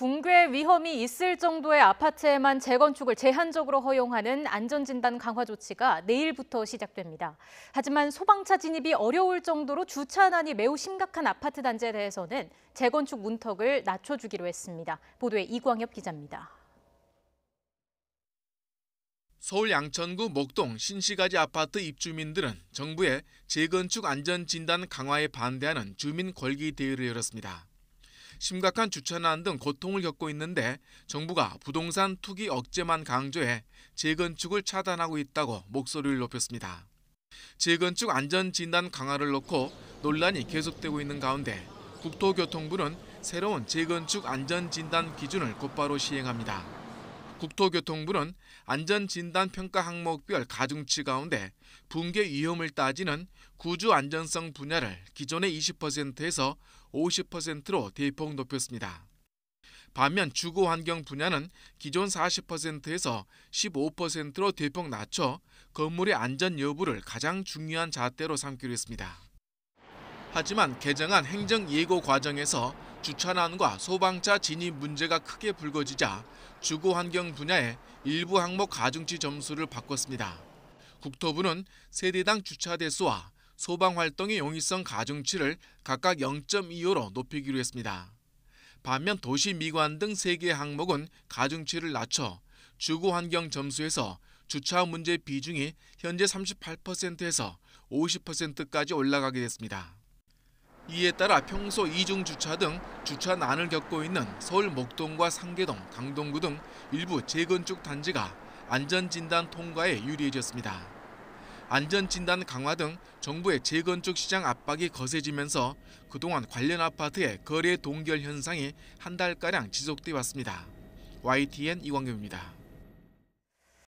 붕괴 위험이 있을 정도의 아파트에만 재건축을 제한적으로 허용하는 안전진단 강화 조치가 내일부터 시작됩니다. 하지만 소방차 진입이 어려울 정도로 주차난이 매우 심각한 아파트 단지에 대해서는 재건축 문턱을 낮춰주기로 했습니다. 보도에 이광엽 기자입니다. 서울 양천구 목동 신시가지 아파트 입주민들은 정부의 재건축 안전진단 강화에 반대하는 주민 권리 대회를 열었습니다. 심각한 주차난 등 고통을 겪고 있는데 정부가 부동산 투기 억제만 강조해 재건축을 차단하고 있다고 목소리를 높였습니다. 재건축 안전진단 강화를 놓고 논란이 계속되고 있는 가운데 국토교통부는 새로운 재건축 안전진단 기준을 곧바로 시행합니다. 국토교통부는 안전진단 평가 항목별 가중치 가운데 붕괴 위험을 따지는 구주 안전성 분야를 기존의 20%에서 50%로 대폭 높였습니다. 반면 주거 환경 분야는 기존 40%에서 15%로 대폭 낮춰 건물의 안전 여부를 가장 중요한 잣대로 삼기로 했습니다. 하지만 개정안 행정 예고 과정에서 주차난과 소방차 진입 문제가 크게 불거지자 주거 환경 분야의 일부 항목 가중치 점수를 바꿨습니다. 국토부는 세대당 주차 대수와 소방 활동의 용이성 가중치를 각각 0.25로 높이기로 했습니다. 반면 도시 미관 등 3개 항목은 가중치를 낮춰 주거 환경 점수에서 주차 문제 비중이 현재 38%에서 50%까지 올라가게 됐습니다. 이에 따라 평소 이중 주차 등 주차난을 겪고 있는 서울 목동과 상계동, 강동구 등 일부 재건축 단지가 안전진단 통과에 유리해졌습니다. 안전진단 강화 등 정부의 재건축 시장 압박이 거세지면서 그동안 관련 아파트의 거래 동결 현상이 한 달가량 지속돼 왔습니다. YTN 이광엽입니다.